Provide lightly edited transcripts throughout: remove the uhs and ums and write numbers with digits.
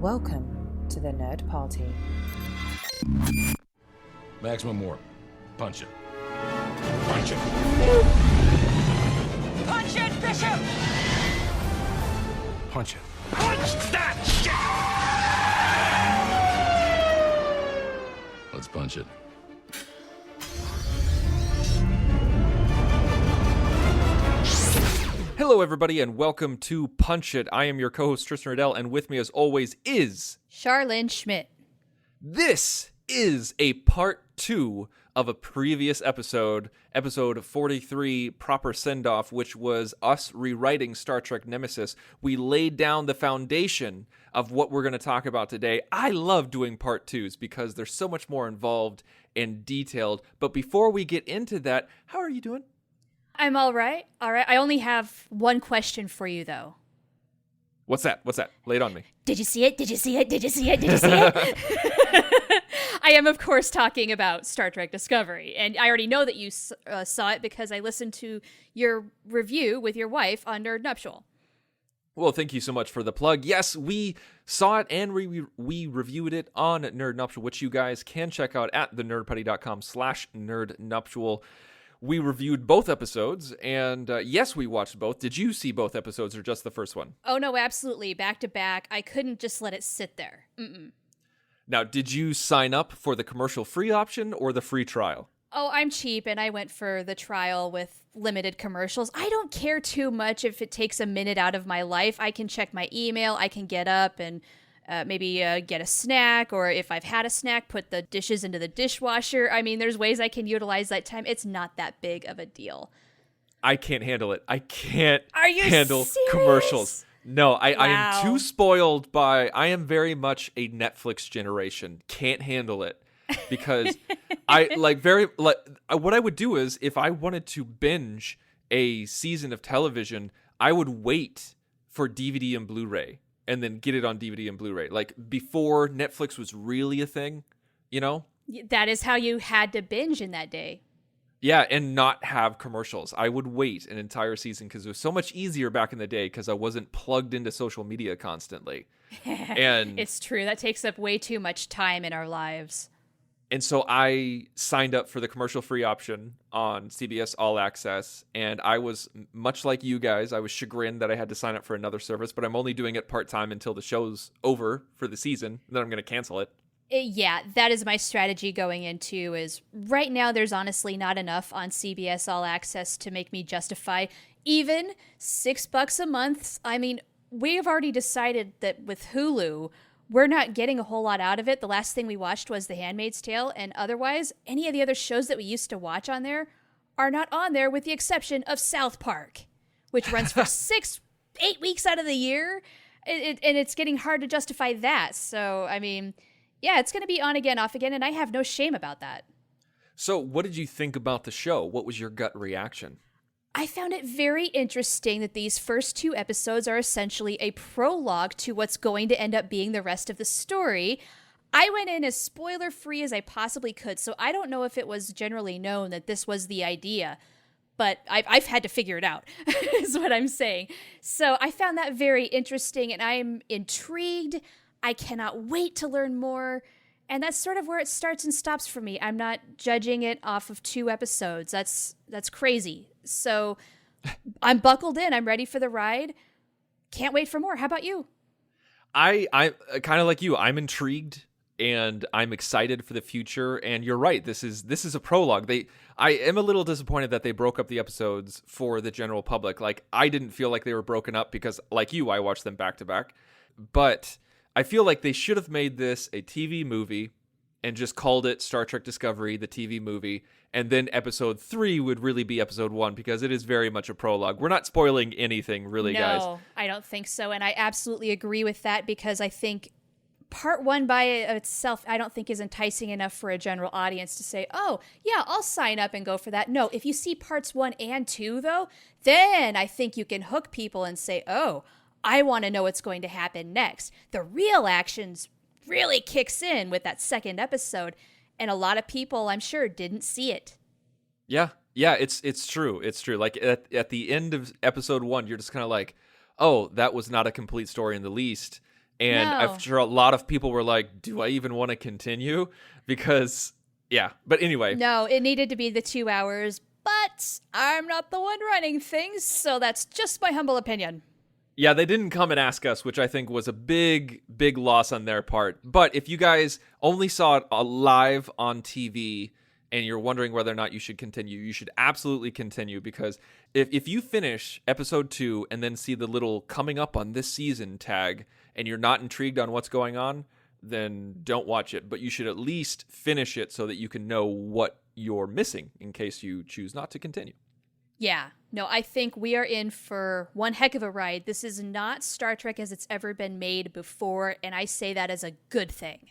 Welcome to the Nerd Party. Maximum warp. Punch it. Punch it. Punch it, Bishop! Punch it. Punch that shit! Let's punch it. Hello, everybody, and welcome to Punch It. I am your co-host, Tristan Riddell, and with me, as always, is... Charlene Schmidt. This is a part 2 of a previous episode, episode 43, Proper Send-Off, which was us rewriting Star Trek Nemesis. We laid down the foundation of what we're going to talk about today. I love doing part 2s because they're so much more involved and detailed. But before we get into that, how are you doing? I'm all right. I only have one question for you, though. What's that? Lay it on me. Did you see it? Did you see it? Did you see it? Did you see it? I am, of course, talking about Star Trek Discovery. And I already know that you saw it because I listened to your review with your wife on Nerd Nuptial. Well, thank you so much for the plug. Yes, we saw it and we reviewed it on Nerd Nuptial, which you guys can check out at thenerdputty.com/nerdnuptial. We reviewed both episodes, and yes, we watched both. Did you see both episodes or just the first one? Oh, no, absolutely. Back to back. I couldn't just let it sit there. Now, did you sign up for the commercial-free option or the free trial? Oh, I'm cheap, and I went for the trial with limited commercials. I don't care too much if it takes a minute out of my life. I can check my email. I can get up and maybe get a snack, or if I've had a snack, put the dishes into the dishwasher. I mean, there's ways I can utilize that time. It's not that big of a deal. I can't handle it. I can't Are you handle serious? Commercials. No, I Wow. am too spoiled by... I am very much a Netflix generation. Can't handle it. Because what I would do is, if I wanted to binge a season of television, I would wait for DVD and Blu-ray. And then get it on DVD and Blu-ray. Like, before Netflix was really a thing, you know? That is how you had to binge in that day. Yeah, and not have commercials. I would wait an entire season because it was so much easier back in the day because I wasn't plugged into social media constantly. And It's true. That takes up way too much time in our lives. And so I signed up for the commercial-free option on CBS All Access, and I was, much like you guys, I was chagrined that I had to sign up for another service, but I'm only doing it part-time until the show's over for the season, and then I'm going to cancel it. Yeah, that is my strategy going into is right now there's honestly not enough on CBS All Access to make me justify even $6 a month. I mean, we've already decided that with Hulu, we're not getting a whole lot out of it. The last thing we watched was The Handmaid's Tale, and otherwise, any of the other shows that we used to watch on there are not on there, with the exception of South Park, which runs for 8 weeks out of the year, and it's getting hard to justify that. So, I mean, yeah, it's going to be on again, off again, and I have no shame about that. So, what did you think about the show? What was your gut reaction? I found it very interesting that these first 2 episodes are essentially a prologue to what's going to end up being the rest of the story. I went in as spoiler-free as I possibly could, so I don't know if it was generally known that this was the idea, but I've had to figure it out, is what I'm saying. So I found that very interesting, and I'm intrigued. I cannot wait to learn more. And that's sort of where it starts and stops for me. I'm not judging it off of 2 episodes. That's crazy. So I'm buckled in. I'm ready for the ride. Can't wait for more. How about you? I kind of like you. I'm intrigued and I'm excited for the future. And you're right. This is a prologue. I am a little disappointed that they broke up the episodes for the general public. Like, I didn't feel like they were broken up because, like you, I watched them back to back. But I feel like they should have made this a TV movie and just called it Star Trek Discovery, the TV movie, and then episode 3 would really be episode 1 because it is very much a prologue. We're not spoiling anything, really, guys. No, I don't think so, and I absolutely agree with that because I think part 1 by itself, I don't think is enticing enough for a general audience to say, oh, yeah, I'll sign up and go for that. No, if you see parts 1 and 2, though, then I think you can hook people and say, oh, I want to know what's going to happen next. The real actions really kicks in with that second episode, and a lot of people, I'm sure, didn't see it. Yeah, it's true. It's true. Like, at the end of episode 1, you're just kind of like, oh, that was not a complete story in the least. And No. I'm sure a lot of people were like, do I even want to continue? Because, yeah. But anyway. No, it needed to be the 2 hours, but I'm not the one running things, so that's just my humble opinion. Yeah, they didn't come and ask us, which I think was a big, big loss on their part. But if you guys only saw it live on TV and you're wondering whether or not you should continue, you should absolutely continue, because if you finish episode 2 and then see the little coming up on this season tag and you're not intrigued on what's going on, then don't watch it. But you should at least finish it so that you can know what you're missing in case you choose not to continue. Yeah, no, I think we are in for one heck of a ride. This is not Star Trek as it's ever been made before, and I say that as a good thing.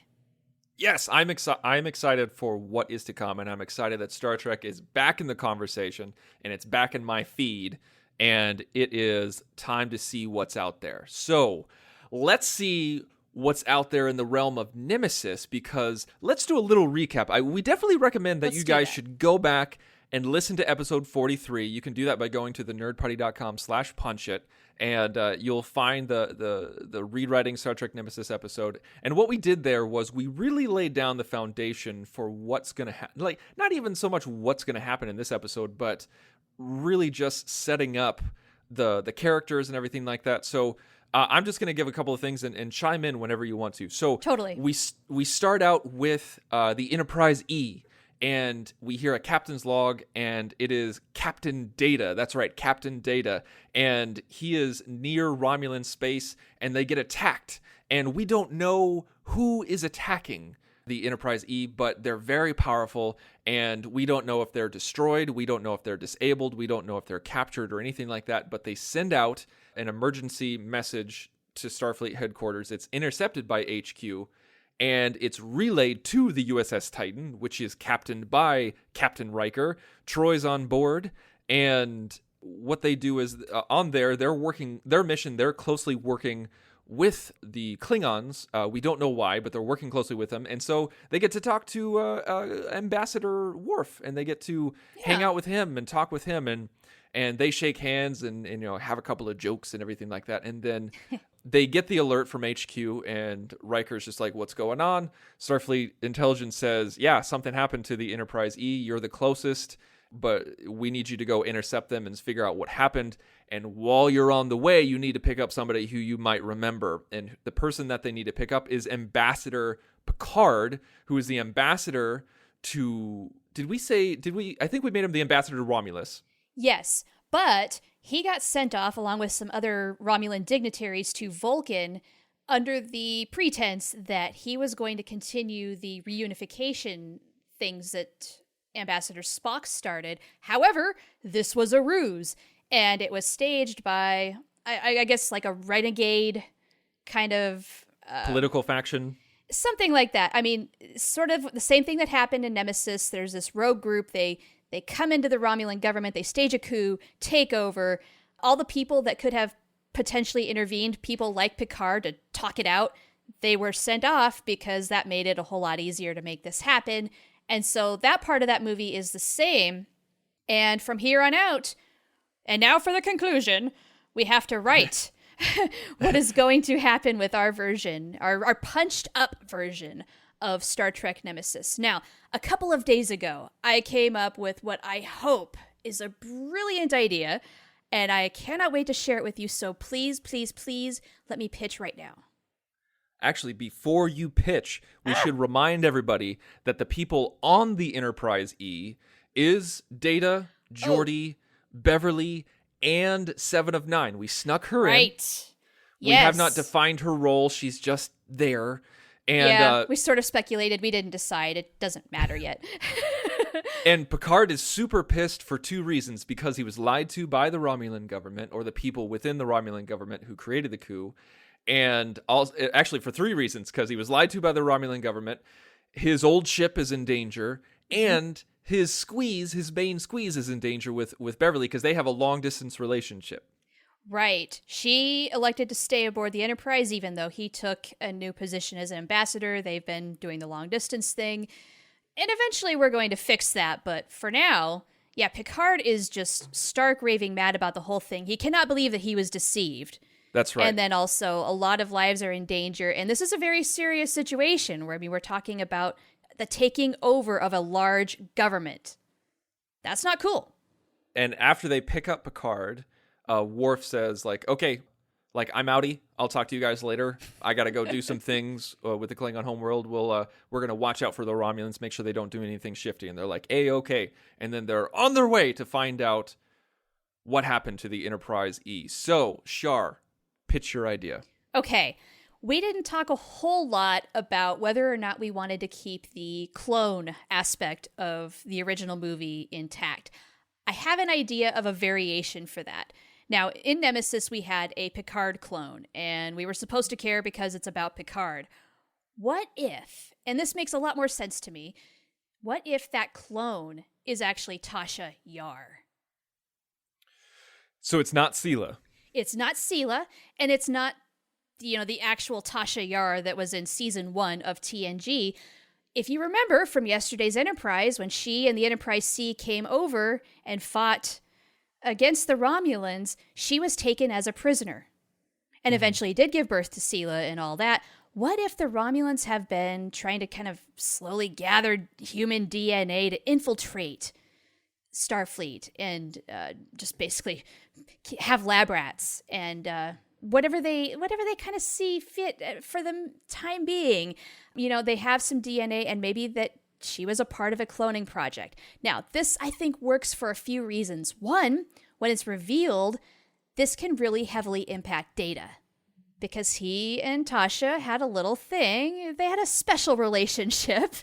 Yes, I'm excited for what is to come, and I'm excited that Star Trek is back in the conversation, and it's back in my feed, and it is time to see what's out there. So let's see what's out there in the realm of Nemesis, because let's do a little recap. We definitely recommend that Let's you do guys that. should go back and listen to episode 43. You can do that by going to thenerdparty.com/punchit, and you'll find the rewriting Star Trek Nemesis episode. And what we did there was we really laid down the foundation for what's going to happen. Like, not even so much what's going to happen in this episode, but really just setting up the characters and everything like that. So I'm just going to give a couple of things and chime in whenever you want to. So Totally. we start out with the Enterprise E, and we hear a captain's log, and it is Captain Data. That's right, Captain Data. And he is near Romulan space, and they get attacked. And we don't know who is attacking the Enterprise E, but they're very powerful, and we don't know if they're destroyed. We don't know if they're disabled. We don't know if they're captured or anything like that. But they send out an emergency message to Starfleet headquarters. It's intercepted by HQ, and it's relayed to the USS Titan, which is captained by Captain Riker. Troy's on board, and what they do is on there, they're working their mission. They're closely working with the Klingons. We don't know why, but they're working closely with them, and so they get to talk to Ambassador Worf, and they get to hang out with him and talk with him, and they shake hands and have a couple of jokes and everything like that, and then they get the alert from HQ, and Riker's just like, what's going on? Starfleet intelligence says, yeah, something happened to the Enterprise E. You're the closest, but we need you to go intercept them and figure out what happened. And while you're on the way, you need to pick up somebody who you might remember. And the person that they need to pick up is Ambassador Picard, who is the ambassador to... I think we made him the ambassador to Romulus. Yes, but he got sent off along with some other Romulan dignitaries to Vulcan under the pretense that he was going to continue the reunification things that Ambassador Spock started. However, this was a ruse, and it was staged by, I guess, like a renegade kind of... Political faction. Something like that. I mean, sort of the same thing that happened in Nemesis. There's this rogue group. They come into the Romulan government. They stage a coup, take over. All the people that could have potentially intervened, people like Picard, to talk it out, they were sent off because that made it a whole lot easier to make this happen. And so that part of that movie is the same. And from here on out, and now for the conclusion, we have to write what is going to happen with our version, our punched up version of Star Trek Nemesis. Now, a couple of days ago, I came up with what I hope is a brilliant idea, and I cannot wait to share it with you. So please, please, please let me pitch right now. Actually, before you pitch, we should remind everybody that the people on the Enterprise E is Data, Geordi, Beverly, and 7 of 9. We snuck her in. Right. We have not defined her role. She's just there. And, yeah, we sort of speculated. We didn't decide. It doesn't matter yet. And Picard is super pissed for 2 reasons. Because he was lied to by the Romulan government, or the people within the Romulan government who created the coup. And also, actually for 3 reasons. Because he was lied to by the Romulan government, his old ship is in danger, and his main squeeze is in danger with Beverly, because they have a long-distance relationship. Right. She elected to stay aboard the Enterprise, even though he took a new position as an ambassador. They've been doing the long-distance thing. And eventually we're going to fix that. But for now, yeah, Picard is just stark raving mad about the whole thing. He cannot believe that he was deceived. That's right. And then also a lot of lives are in danger. And this is a very serious situation where, I mean, we're talking about the taking over of a large government. That's not cool. And after they pick up Picard, Worf says, like, okay, like, I'm outie. I'll talk to you guys later. I got to go do some things with the Klingon homeworld. We're going to watch out for the Romulans, make sure they don't do anything shifty. And they're like, A-okay. And then they're on their way to find out what happened to the Enterprise E. So, Shar, pitch your idea. Okay. We didn't talk a whole lot about whether or not we wanted to keep the clone aspect of the original movie intact. I have an idea of a variation for that. Now, in Nemesis, we had a Picard clone, and we were supposed to care because it's about Picard. What if, and this makes a lot more sense to me, what if that clone is actually Tasha Yar? So it's not Sela. It's not Sela, and it's not, the actual Tasha Yar that was in season 1 of TNG. If you remember from yesterday's Enterprise, when she and the Enterprise C came over and fought against the Romulans, she was taken as a prisoner and eventually did give birth to Sela and all that. What if the Romulans have been trying to kind of slowly gather human DNA to infiltrate Starfleet and just basically have lab rats and whatever they kind of see fit for the time being? They have some DNA, and maybe that she was a part of a cloning project. Now, this, I think, works for a few reasons. One, when it's revealed, this can really heavily impact Data, because he and Tasha had a little thing. They had a special relationship.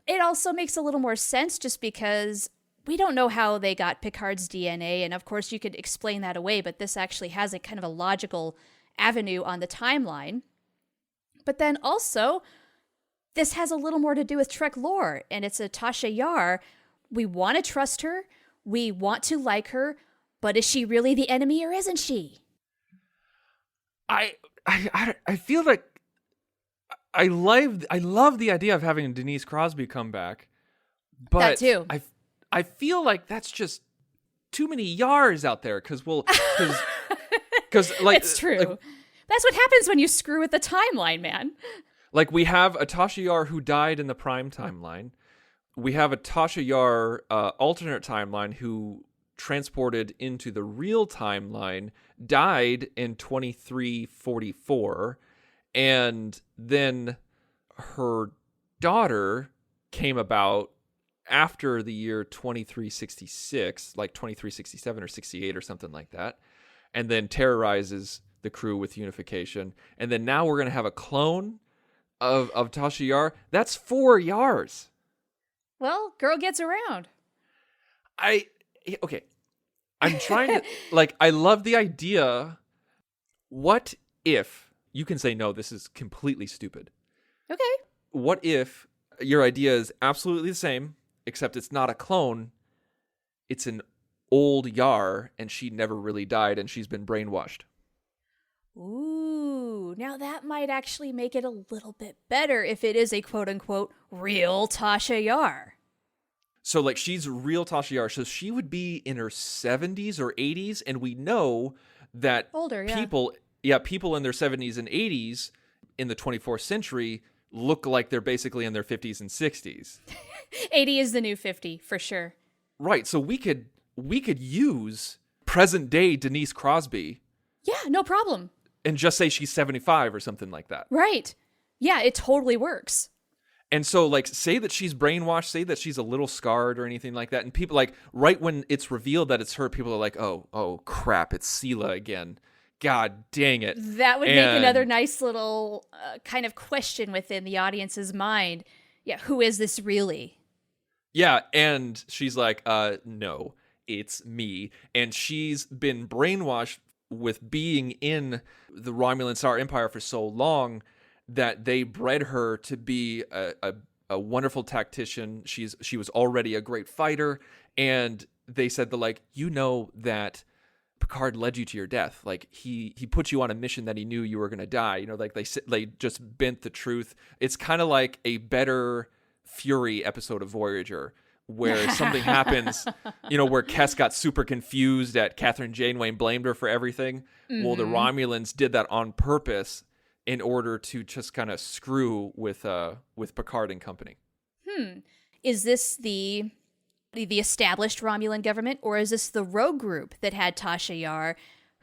It also makes a little more sense just because we don't know how they got Picard's DNA, and of course you could explain that away, but this actually has a kind of a logical avenue on the timeline. But then also, this has a little more to do with Trek lore, and it's a Tasha Yar. We want to trust her, we want to like her, but is she really the enemy or isn't she? I feel like I love the idea of having Denise Crosby come back, but That too. I feel like that's just too many Yars out there because like It's true. Like, that's what happens when you screw with the timeline, man. like we have a Tasha Yar who died in the Prime timeline. We have a Tasha Yar alternate timeline who transported into the real timeline, died in 2344, and then her daughter came about after the year 2366, like 2367 or 68 or something like that, and then terrorizes the crew with Unification. And then now we're going to have a clone of Tasha Yar. That's 4 Yars. Well, girl gets around. Okay. I'm trying to, like, I love the idea. What if, you can say, no, this is completely stupid. Okay. What if your idea is absolutely the same, except it's not a clone, it's an old Yar, and she never really died, and she's been brainwashed? Ooh, now that might actually make it a little bit better if it is a quote-unquote real Tasha Yar. So, like, she's real Tasha Yar, so she would be in her 70s or 80s, and we know that Older, yeah. people in their 70s and 80s in the 24th century look like they're basically in their 50s and 60s. 80 is the new 50, for sure. Right, so we could use present-day Denise Crosby. Yeah, no problem. And just say she's 75 or something like that. Right. Yeah, it totally works. And so, like, say that she's brainwashed, say that she's a little scarred or anything like that, and people, like, right when it's revealed that it's her, people are like, oh, crap, it's Sela again. God dang it. That would make another nice little kind of question within the audience's mind. Yeah, who is this really? Yeah, and she's like, no, it's me. And she's been brainwashed with being in the Romulan Star Empire for so long that they bred her to be a wonderful tactician. She was already a great fighter, and they said that Picard led you to your death. Like he put you on a mission that he knew you were going to die. Like they just bent the truth. It's kind of like a better Fury episode of Voyager where something happens, where Kes got super confused at Catherine Janeway and blamed her for everything. Well, the Romulans did that on purpose in order to just kind of screw with Picard and company. Is this the established Romulan government, or is this the rogue group that had Tasha Yar?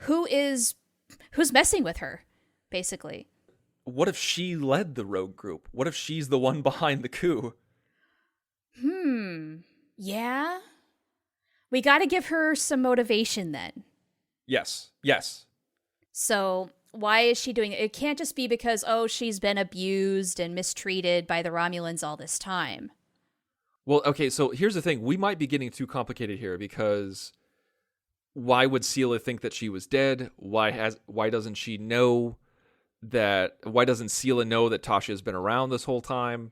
Who's messing with her, basically? What if she led the rogue group? What if she's the one behind the coup? Yeah. We got to give her some motivation then. Yes. So why is she doing it? It can't just be because, she's been abused and mistreated by the Romulans all this time. Well, okay, so here's the thing. We might be getting too complicated here because why would Sela think that she was dead? Why doesn't she know that? Why doesn't Sela know that Tasha has been around this whole time?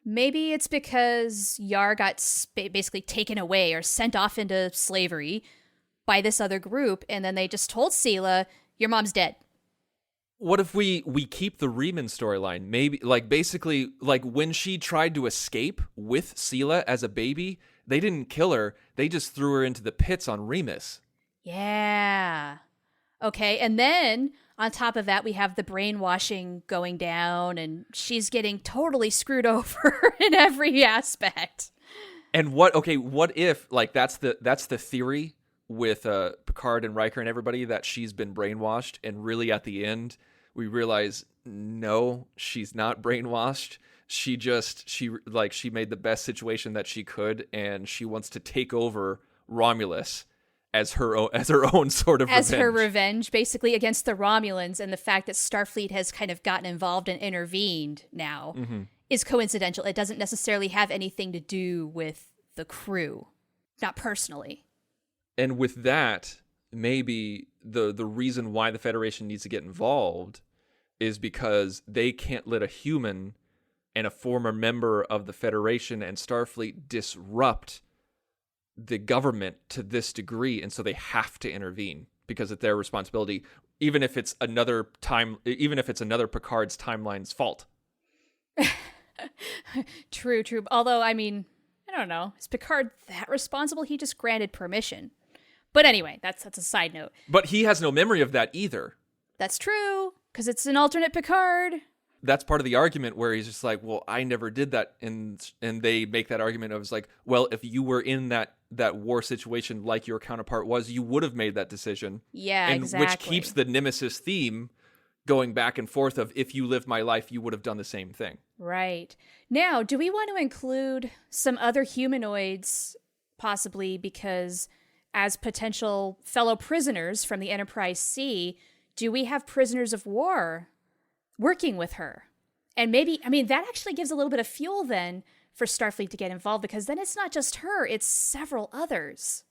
Maybe it's because Yar got basically taken away or sent off into slavery by this other group, and then they just told Sela, your mom's dead. What if we keep the Riemann storyline? Maybe, basically, when she tried to escape with Sela as a baby, they didn't kill her. They just threw her into the pits on Remus. Yeah. Okay, and then on top of that, we have the brainwashing going down, and she's getting totally screwed over in every aspect. And what if, that's the theory with Picard and Riker and everybody, that she's been brainwashed, and really at the end, we realize, no, she's not brainwashed. She made the best situation that she could, and she wants to take over Romulus as her own sort of as revenge. her revenge, basically, against the Romulans, and the fact that Starfleet has kind of gotten involved and intervened now is coincidental. It doesn't necessarily have anything to do with the crew, not personally. And with that, maybe the reason why the Federation needs to get involved is because they can't let a human and a former member of the Federation and Starfleet disrupt the government to this degree, and so they have to intervene because it's their responsibility, even if it's another Picard's timeline's fault. True. Although, I mean, I don't know. Is Picard that responsible? He just granted permission. But anyway, that's a side note. But he has no memory of that either. That's true, because it's an alternate Picard. That's part of the argument where he's just like, well, I never did that. And they make that argument of, like, well, if you were in that war situation like your counterpart was, you would have made that decision. Yeah, exactly. Which keeps the Nemesis theme going back and forth of, if you lived my life, you would have done the same thing. Right. Now, do we want to include some other humanoids, possibly, because as potential fellow prisoners from the Enterprise C, do we have prisoners of war working with her? And maybe, I mean, that actually gives a little bit of fuel then for Starfleet to get involved, because then it's not just her, it's several others.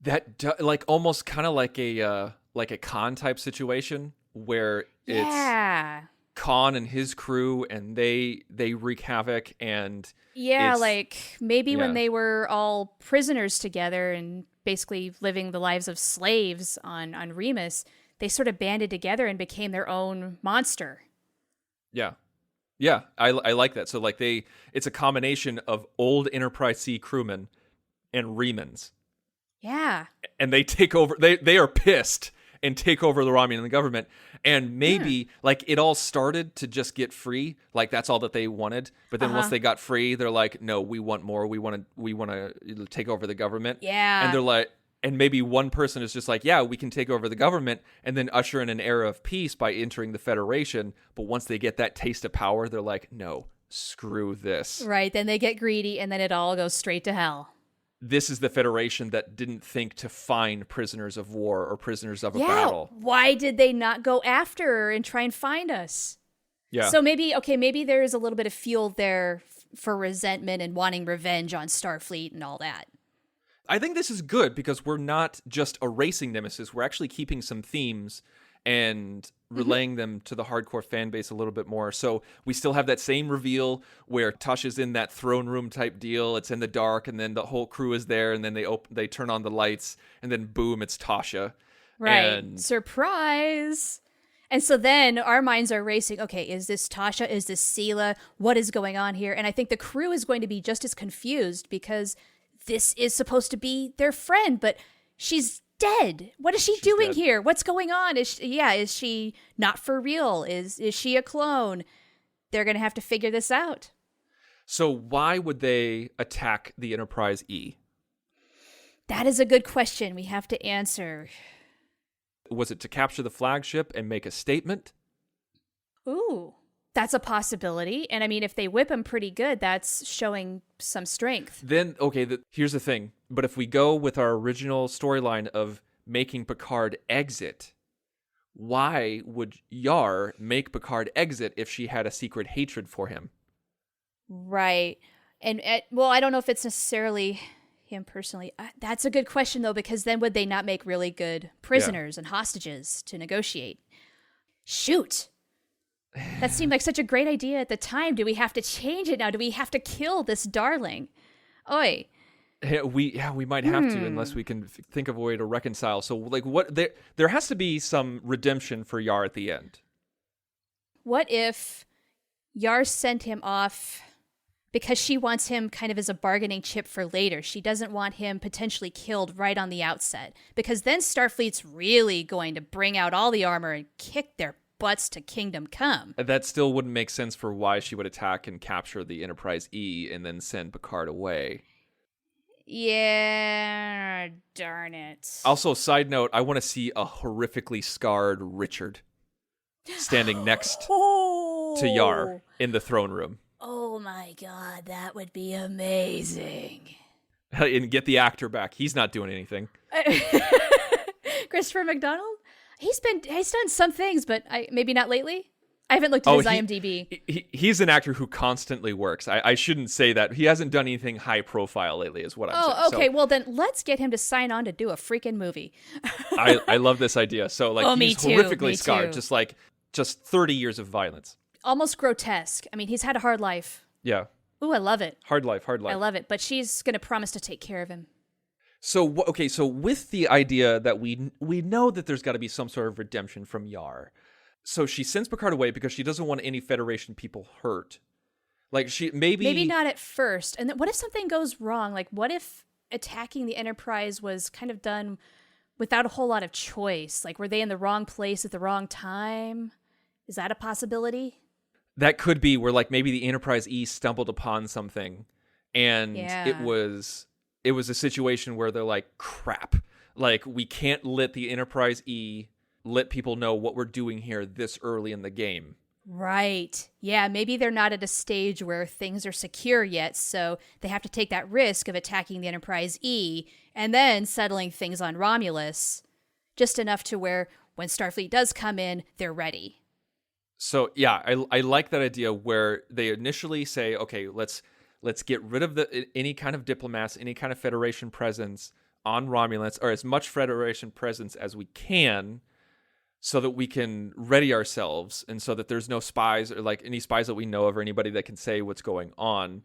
That, almost kind of like a Khan type situation where it's Khan and his crew, and they wreak havoc, and when they were all prisoners together and basically living the lives of slaves on Remus, they sort of banded together and became their own monster. Yeah, I like that. So it's a combination of old Enterprise C crewmen and Remans. Yeah. And they take over, they are pissed and take over the Romulan government. And maybe it all started to just get free. That's all that they wanted. But then once they got free, they're like, no, we want more. We want to take over the government. Yeah. And they're like, and maybe one person is just like, yeah, we can take over the government and then usher in an era of peace by entering the Federation. But once they get that taste of power, they're like, no, screw this. Right. Then they get greedy, and then it all goes straight to hell. This is the Federation that didn't think to find prisoners of war or prisoners of a battle. Why did they not go after her and try and find us? Yeah. So maybe there's a little bit of fuel there for resentment and wanting revenge on Starfleet and all that. I think this is good because we're not just erasing Nemesis. We're actually keeping some themes and relaying them to the hardcore fan base a little bit more. So we still have that same reveal where Tasha's in that throne room type deal. It's in the dark, and then the whole crew is there, and then they turn on the lights, and then boom, it's Tasha. Right. And surprise. And so then our minds are racing. Okay, is this Tasha? Is this Sela? What is going on here? And I think the crew is going to be just as confused because this is supposed to be their friend, but she's dead. What is she's doing dead. here? What's going on? Is she not for real? Is she a clone? They're going to have to figure this out. So why would they attack the Enterprise E? That is a good question we have to answer. Was it to capture the flagship and make a statement? Ooh, that's a possibility. And I mean, if they whip him pretty good, that's showing some strength. Then, okay, here's the thing. But if we go with our original storyline of making Picard exit, why would Yar make Picard exit if she had a secret hatred for him? Right. And, well, I don't know if it's necessarily him personally. That's a good question, though, because then would they not make really good prisoners and hostages to negotiate? Shoot. That seemed like such a great idea at the time. Do we have to change it now? Do we have to kill this darling? Oi. We might have to unless we can think of a way to reconcile. So, like, what there has to be some redemption for Yar at the end. What if Yar sent him off because she wants him kind of as a bargaining chip for later? She doesn't want him potentially killed right on the outset, because then Starfleet's really going to bring out all the armor and kick their butts to Kingdom Come. That still wouldn't make sense for why she would attack and capture the Enterprise E and then send Picard away. Yeah, darn it. Also, side note, I want to see a horrifically scarred Richard standing next to Yar in the throne room. Oh my god, that would be amazing. And get the actor back. He's not doing anything. Christopher McDonald? He's done some things, but maybe not lately. I haven't looked at his IMDb. He's an actor who constantly works. I shouldn't say that. He hasn't done anything high profile lately, is what I'm saying. Oh, okay. So, well, then let's get him to sign on to do a freaking movie. I love this idea. So, like, he's horrifically scarred, me too. just 30 years of violence. Almost grotesque. I mean, he's had a hard life. Yeah. Ooh, I love it. Hard life. I love it. But she's going to promise to take care of him. So, okay, so with the idea that we know that there's got to be some sort of redemption from Yar, so she sends Picard away because she doesn't want any Federation people hurt. Like, she maybe not at first. And then what if something goes wrong? Like, what if attacking the Enterprise was kind of done without a whole lot of choice? Like, were they in the wrong place at the wrong time? Is that a possibility? That could be where, like, maybe the Enterprise E stumbled upon something, and it was a situation where they're like, crap, like, we can't let the Enterprise E let people know what we're doing here this early in the game. Right. Yeah, maybe they're not at a stage where things are secure yet, so they have to take that risk of attacking the Enterprise E and then settling things on Romulus, just enough to where when Starfleet does come in, they're ready. So, yeah, I like that idea where they initially say, okay, let's get rid of any kind of diplomats, any kind of Federation presence on Romulus, or as much Federation presence as we can, so that we can ready ourselves, and so that there's no spies, or like any spies that we know of, or anybody that can say what's going on.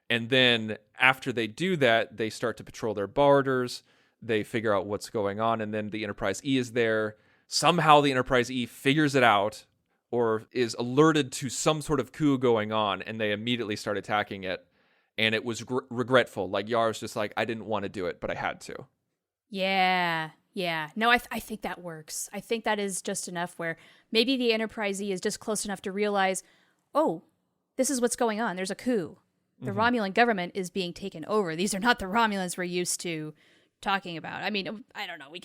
And then after they do that, they start to patrol their borders, they figure out what's going on, and then the Enterprise E is there. Somehow the Enterprise E figures it out, or is alerted to some sort of coup going on, and they immediately start attacking it. And it was regretful. Like, Yar's just like, I didn't want to do it, but I had to. Yeah. No, I think that works. I think that is just enough where maybe the Enterprise E is just close enough to realize, oh, this is what's going on. There's a coup. The Romulan government is being taken over. These are not the Romulans we're used to talking about. I mean, I don't know. We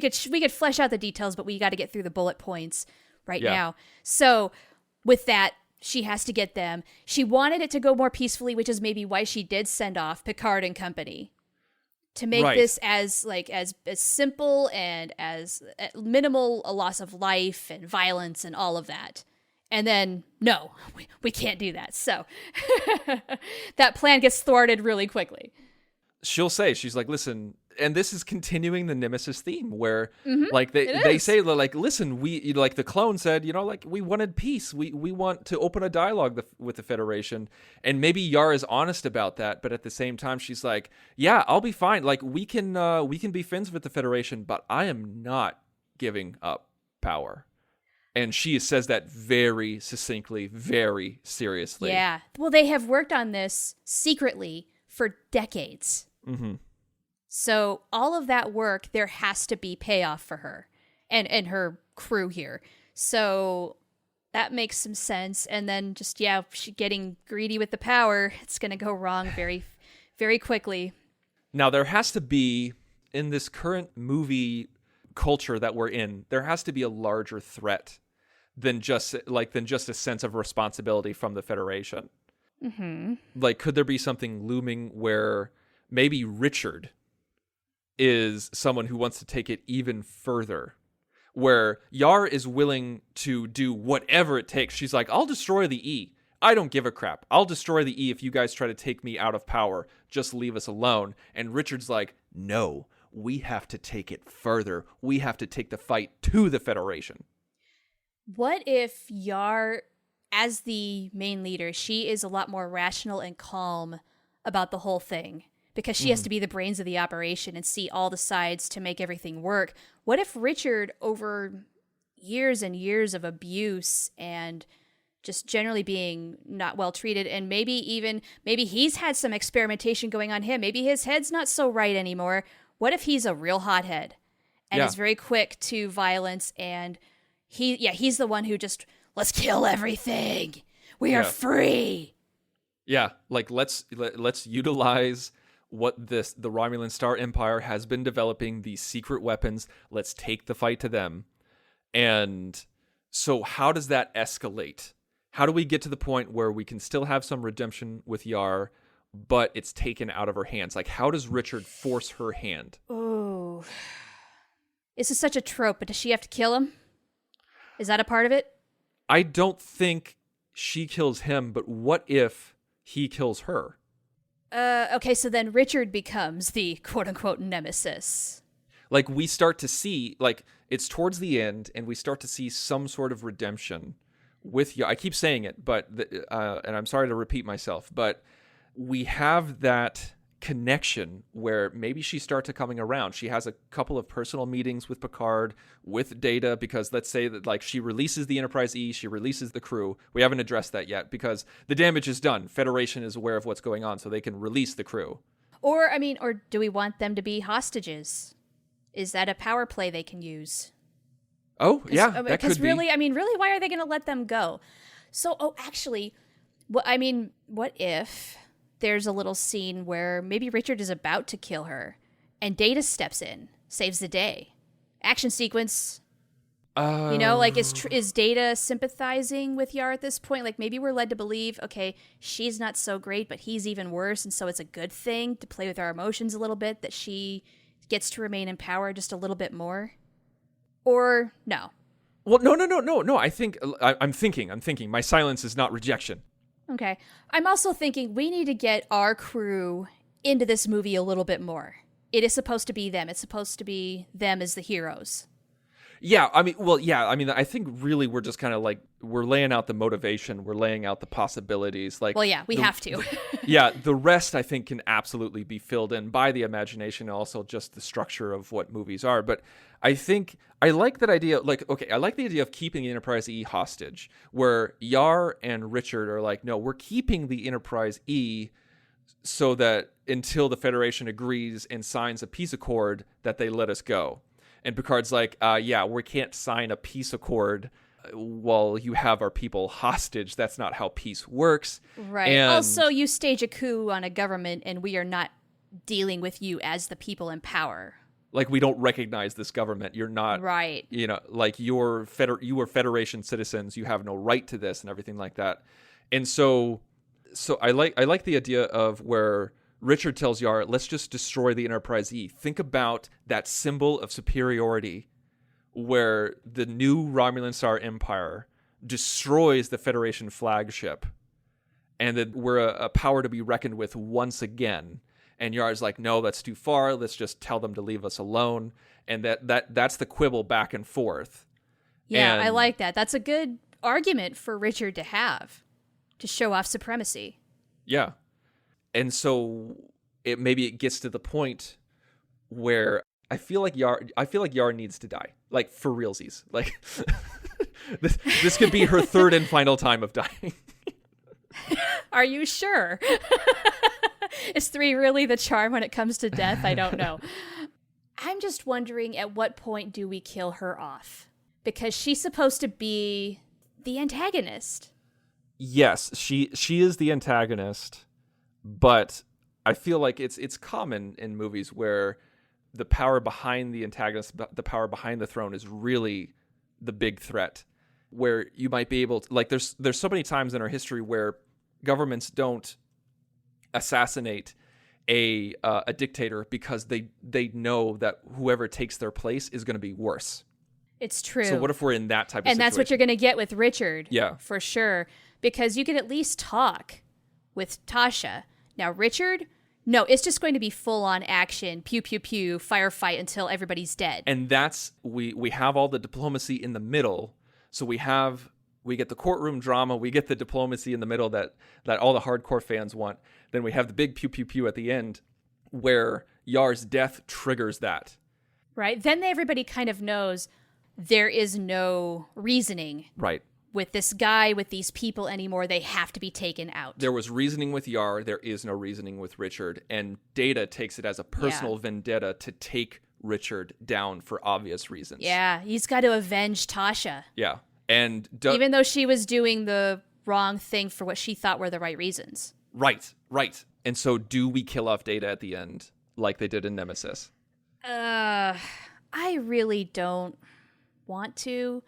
could flesh out the details, but we got to get through the bullet points right now. So with that, she has to get them. She wanted it to go more peacefully, which is maybe why she did send off Picard and company. To make this as simple and as minimal a loss of life and violence and all of that. And then, no, we can't do that. So that plan gets thwarted really quickly. She'll say, she's like, listen, and this is continuing the Nemesis theme where like they say, like, listen, we, like the clone said, like, we wanted peace. We want to open a dialogue with the Federation. And maybe Yar is honest about that. But at the same time, she's like, yeah, I'll be fine. Like, we can be friends with the Federation, but I am not giving up power. And she says that very succinctly, very seriously. Yeah. Well, they have worked on this secretly for decades. Mm-hmm. So all of that work, there has to be payoff for her and her crew here. So that makes some sense. And then just, she getting greedy with the power, it's going to go wrong very, very quickly. Now, there has to be, in this current movie culture that we're in, there has to be a larger threat than just a sense of responsibility from the Federation. Mm-hmm. Like, could there be something looming where maybe Richard is someone who wants to take it even further, where Yar is willing to do whatever it takes. She's like, I'll destroy the E. I don't give a crap. I'll destroy the E if you guys try to take me out of power. Just leave us alone. And Richard's like, no, we have to take it further. We have to take the fight to the Federation. What if Yar, as the main leader, she is a lot more rational and calm about the whole thing because she has to be the brains of the operation and see all the sides to make everything work? What if Richard, over years and years of abuse and just generally being not well treated, and maybe he's had some experimentation going on him, maybe his head's not so right anymore, what if he's a real hothead and is very quick to violence, and he's the one who just, let's kill everything, we are free. Yeah, like let's utilize what the Romulan Star Empire has been developing, these secret weapons. Let's take the fight to them. And so how does that escalate? How do we get to the point where we can still have some redemption with Yar, but it's taken out of her hands? Like, how does Richard force her hand? Oh, this is such a trope, but does she have to kill him? Is that a part of it? I don't think she kills him, but what if he kills her? Okay, so then Richard becomes the quote-unquote nemesis. Like, we start to see, like, it's towards the end, and we start to see some sort of redemption with Yar. I keep saying it, but and I'm sorry to repeat myself, but we have that connection where maybe she starts coming around. She has a couple of personal meetings with Picard, with Data, because let's say that, like, she releases the Enterprise E, she releases the crew. We haven't addressed that yet because the damage is done. Federation is aware of what's going on, so they can release the crew. Or do we want them to be hostages? Is that a power play they can use? Oh, yeah, that could be. Because really, why are they going to let them go? So, actually, what if there's a little scene where maybe Richard is about to kill her, and Data steps in, saves the day? Action sequence. Is Data sympathizing with Yar at this point? Like, maybe we're led to believe, okay, she's not so great, but he's even worse, and so it's a good thing to play with our emotions a little bit, that she gets to remain in power just a little bit more. Or no? Well, no. I'm thinking. My silence is not rejection. Okay. I'm also thinking we need to get our crew into this movie a little bit more. It is supposed to be them. It's supposed to be them as the heroes. Yeah, I think really we're just kind of like, we're laying out the motivation, we're laying out the possibilities. Like, well, yeah, we have to. The rest I think can absolutely be filled in by the imagination and also just the structure of what movies are. But I think I like that idea. Like, okay, I like the idea of keeping the Enterprise E hostage, where Yar and Richard are like, no, we're keeping the Enterprise E so that until the Federation agrees and signs a peace accord that they let us go. And Picard's like, we can't sign a peace accord while you have our people hostage. That's not how peace works. Right. And also, you stage a coup on a government, and we are not dealing with you as the people in power. Like, we don't recognize this government. You're not, right. Like, you are Federation citizens. You have no right to this and everything like that. And so I like the idea of where Richard tells Yar, let's just destroy the Enterprise E. Think about that symbol of superiority where the new Romulan Star Empire destroys the Federation flagship, and that we're a power to be reckoned with once again. And Yar's like, no, that's too far. Let's just tell them to leave us alone. And that's the quibble back and forth. Yeah, I like that. That's a good argument for Richard to have, to show off supremacy. Yeah. And so maybe it gets to the point where I feel like Yar needs to die, like, for realsies. Like, This could be her third and final time of dying. Are you sure? Is 3 really the charm when it comes to death? I don't know. I'm just wondering, at what point do we kill her off? Because she's supposed to be the antagonist. Yes, she is the antagonist, but I feel like it's common in movies where the power behind the antagonist, the power behind the throne, is really the big threat. Where you might be able to, like, there's so many times in our history where governments don't assassinate a dictator because they know that whoever takes their place is going to be worse. It's true. So what if we're in that type of situation? And that's what you're going to get with Richard. Yeah. For sure. Because you can at least talk with Tasha. Now, Richard, no, it's just going to be full-on action, pew, pew, pew, firefight until everybody's dead. And that's, we have all the diplomacy in the middle. So we get the courtroom drama, we get the diplomacy in the middle that all the hardcore fans want. Then we have the big pew, pew, pew at the end where Yar's death triggers that. Right. Then everybody kind of knows there is no reasoning. Right. With this guy, with these people anymore. They have to be taken out. There was reasoning with Yar. There is no reasoning with Richard. And Data takes it as a personal vendetta to take Richard down for obvious reasons. Yeah, he's got to avenge Tasha. Yeah. And even though she was doing the wrong thing for what she thought were the right reasons. Right. And so do we kill off Data at the end like they did in Nemesis? I really don't want to.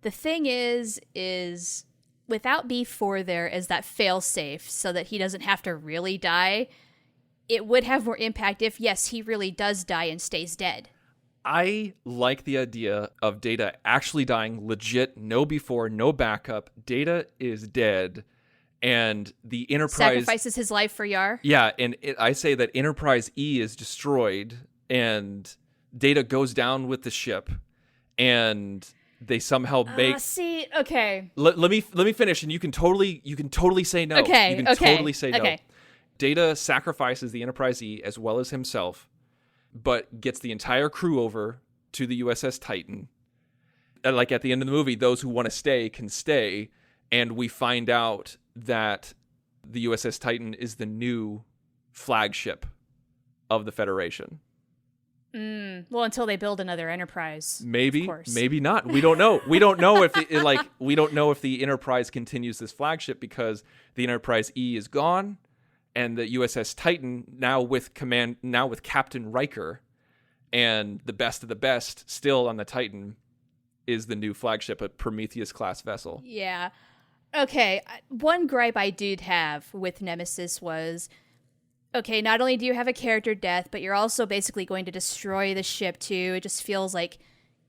The thing is without B4 there as that fail-safe so that he doesn't have to really die, it would have more impact if, yes, he really does die and stays dead. I like the idea of Data actually dying legit, no before, no backup. Data is dead, and the Enterprise... Sacrifices his life for Yar? Yeah, and I say that Enterprise E is destroyed, and Data goes down with the ship, and... they somehow make. Okay. Let me finish, and you can totally say no. Okay. You can totally say no. Okay. Data sacrifices the Enterprise E as well as himself, but gets the entire crew over to the USS Titan. And like at the end of the movie, those who want to stay can stay, and we find out that the USS Titan is the new flagship of the Federation. Well, until they build another Enterprise. Maybe, of course. maybe not. We don't know. We don't know if we don't know if the Enterprise continues this flagship because the Enterprise E is gone, and the USS Titan now with Captain Riker, and the best of the best still on the Titan, is the new flagship, a Prometheus class vessel. Yeah. Okay. One gripe I did have with Nemesis was, okay, not only do you have a character death, but you're also basically going to destroy the ship too. It just feels like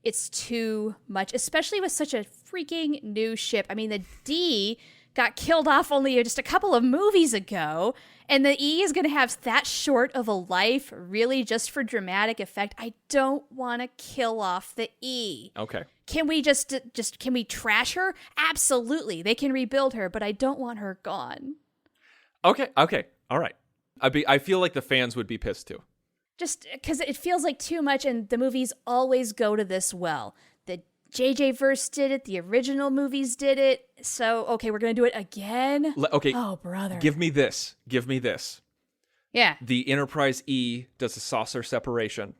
it's too much, especially with such a freaking new ship. I mean, the D got killed off only just a couple of movies ago, and the E is going to have that short of a life, really just for dramatic effect. I don't want to kill off the E. Okay. Can we can we trash her? Absolutely. They can rebuild her, but I don't want her gone. Okay. All right. I feel like the fans would be pissed too. Just because it feels like too much, and the movies always go to this well. The JJ verse did it, the original movies did it, so, okay, we're going to do it again? Okay. Oh, brother. Give me this. Yeah. The Enterprise E does a saucer separation.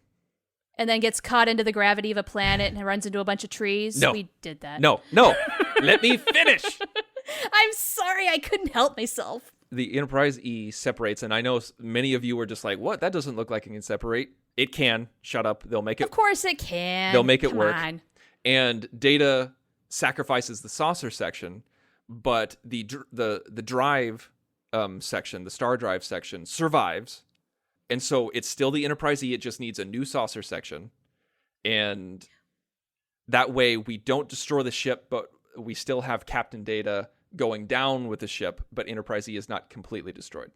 And then gets caught into the gravity of a planet and runs into a bunch of trees. No. We did that. No. Let me finish. I'm sorry, I couldn't help myself. The Enterprise E separates, and I know many of you were just like, what? That doesn't look like it can separate. It can. Shut up. They'll make it. Of course it can. They'll make it Come work. on. And Data sacrifices the saucer section, but the drive section, the star drive section, survives. And so it's still the Enterprise E. It just needs a new saucer section. And that way we don't destroy the ship, but we still have Captain Data going down with the ship, but Enterprise E is not completely destroyed.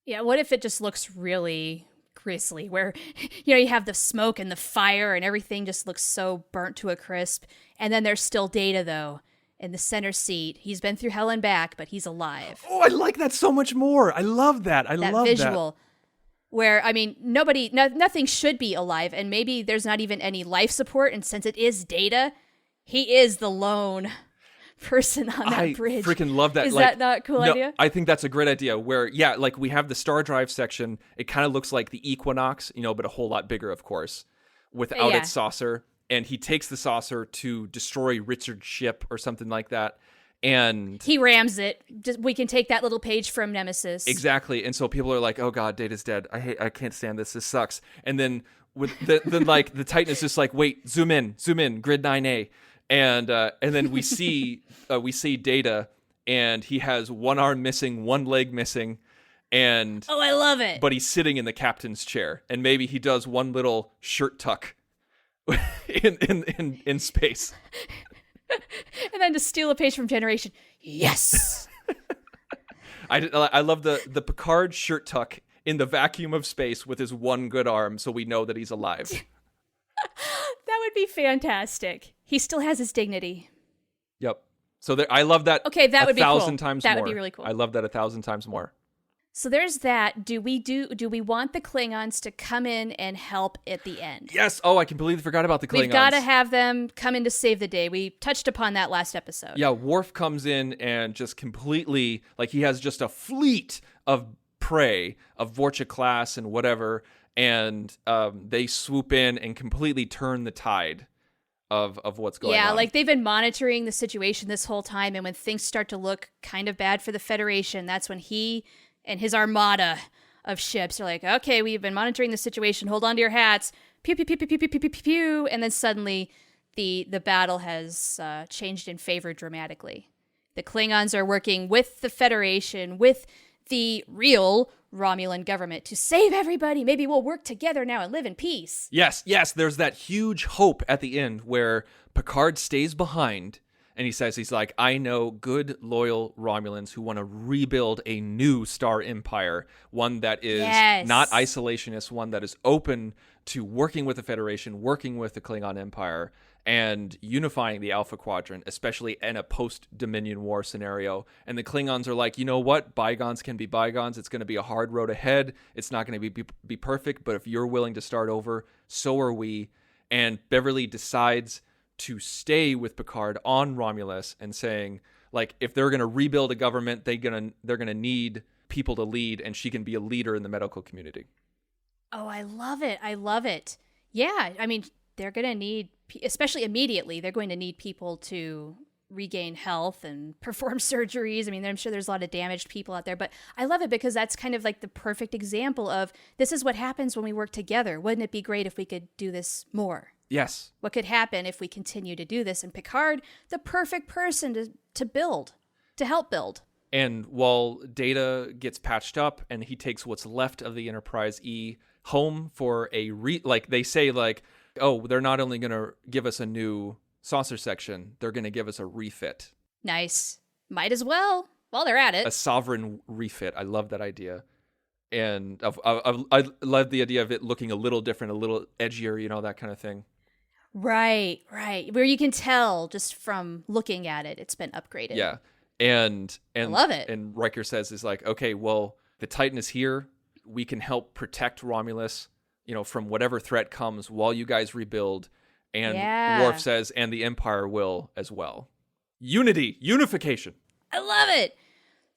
Yeah, what if it just looks really grisly, where, you have the smoke and the fire and everything just looks so burnt to a crisp, and then there's still Data, though, in the center seat. He's been through hell and back, but he's alive. Oh, I like that so much more. I love that. I love that visual. Where, I mean, nothing should be alive, and maybe there's not even any life support, and since it is Data, He is the lone person on that bridge. I freaking love that. Is that not a cool no, idea? I think that's a great idea where, yeah, like we have the Star Drive section. It kind of looks like the Equinox, but a whole lot bigger, of course, without its saucer. And he takes the saucer to destroy Richard's ship or something like that. And he rams it. We can take that little page from Nemesis. Exactly. And so people are like, oh God, Data's dead. I can't stand this. This sucks. And then the Titan is just like, wait, zoom in, grid 9A. And then we see Data, and he has one arm missing, one leg missing, and I love it. But he's sitting in the captain's chair, and maybe he does one little shirt tuck in space. And then to steal a page from Generation, yes. I love the Picard shirt tuck in the vacuum of space with his one good arm, so we know that he's alive. That would be fantastic. He still has his dignity. Yep. So I love that. Okay, that would be cool. 1,000 times more. That would be really cool. I love that 1,000 times more. So there's that. Do we want the Klingons to come in and help at the end? Yes. Oh, I completely forgot about the Klingons. We've got to have them come in to save the day. We touched upon that last episode. Yeah, Worf comes in and just completely, like, he has just a fleet of prey, of Vorcha class and whatever, and they swoop in and completely turn the tide of what's going on. Yeah, like they've been monitoring the situation this whole time, and when things start to look kind of bad for the Federation, that's when he and his armada of ships are like, okay, we've been monitoring the situation, hold on to your hats, pew, pew, pew, pew, pew, pew, pew, pew, pew, and then suddenly the battle has changed in favor dramatically. The Klingons are working with the Federation, with the real Romulan government to save everybody. Maybe we'll work together now and live in peace. Yes, there's that huge hope at the end where Picard stays behind and he says, he's like, I know good, loyal Romulans who want to rebuild a new star empire, one that is not isolationist, one that is open to working with the Federation, working with the Klingon Empire, and unifying the Alpha Quadrant, especially in a post-Dominion War scenario. And the Klingons are like, you know what? Bygones can be bygones. It's going to be a hard road ahead. It's not going to be perfect, but if you're willing to start over, so are we. And Beverly decides to stay with Picard on Romulus and saying, like, if they're going to rebuild a government, they're going to need people to lead, and she can be a leader in the medical community. Oh, I love it. I love it. Yeah, I mean, they're going to need, especially immediately, they're going to need people to regain health and perform surgeries. I mean, I'm sure there's a lot of damaged people out there, but I love it because that's kind of like the perfect example of this is what happens when we work together. Wouldn't it be great if we could do this more? Yes. What could happen if we continue to do this? And Picard, the perfect person to build, to help build. And while Data gets patched up and he takes what's left of the Enterprise E home for like they say, like, oh, they're not only going to give us a new saucer section, they're going to give us a refit. Nice. Might as well while they're at it. A sovereign refit. I love that idea. And I love the idea of it looking a little different, a little edgier, that kind of thing. Right. Where you can tell just from looking at it, it's been upgraded. Yeah. And I love it. And Riker says is like, okay, well, the Titan is here. We can help protect Romulus, from whatever threat comes while you guys rebuild. And Worf says, and the Empire will as well. Unification. I love it.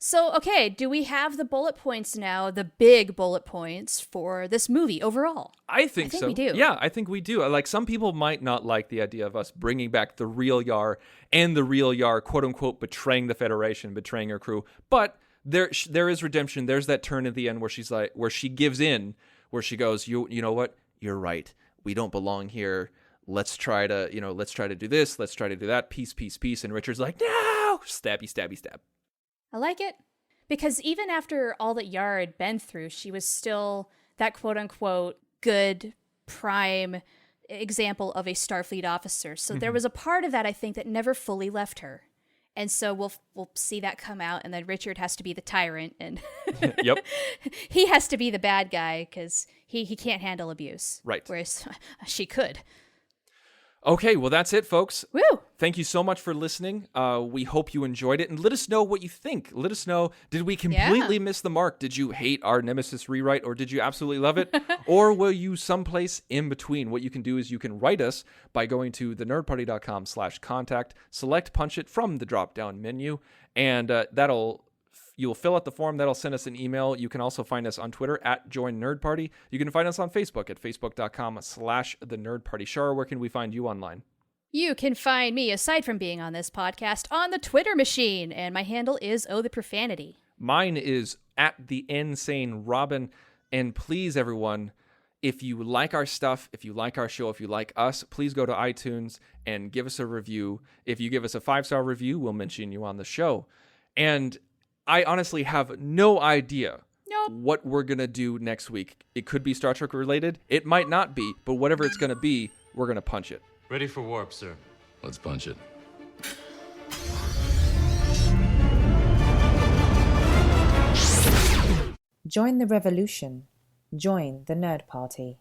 So, okay, do we have the bullet points now, the big bullet points for this movie overall? I think so. We do. Yeah, I think we do. Like, some people might not like the idea of us bringing back the real Yar and the real Yar, quote unquote, betraying the Federation, betraying her crew. But there is redemption. There's that turn at the end where she's like, where she gives in, where she goes, you know what? You're right. We don't belong here. Let's try to do this. Let's try to do that. Peace, peace, peace. And Richard's like, no, stabby, stabby, stab. I like it. Because even after all that Yara had been through, she was still that quote-unquote good, prime example of a Starfleet officer. So there was a part of that, I think, that never fully left her. And so we'll see that come out, and then Richard has to be the tyrant, and yep, he has to be the bad guy because he can't handle abuse. Right. Whereas she could. Okay, well, that's it, folks. Woo! thank you so much for listening. We hope you enjoyed it, and let us know what you think. Let us know, did we completely miss the mark? Did you hate our Nemesis rewrite, or did you absolutely love it? Or were you someplace in between? What you can do is you can write us by going to thenerdparty.com/contact, select Punch It from the drop-down menu, and you'll fill out the form. That'll send us an email. You can also find us on Twitter at Join Nerd Party. You can find us on Facebook at facebook.com/thenerdparty. Shara, where can we find you online? You can find me, aside from being on this podcast, on the Twitter machine, and my handle is Oh the Profanity. Mine is at the Insane Robin. And please, everyone, if you like our stuff, if you like our show, if you like us, please go to iTunes and give us a review. If you give us a 5-star review, we'll mention you on the show. And I honestly have no idea what we're going to do next week. It could be Star Trek related. It might not be, but whatever it's going to be, we're going to punch it. Ready for warp, sir. Let's punch it. Join the revolution. Join the Nerd Party.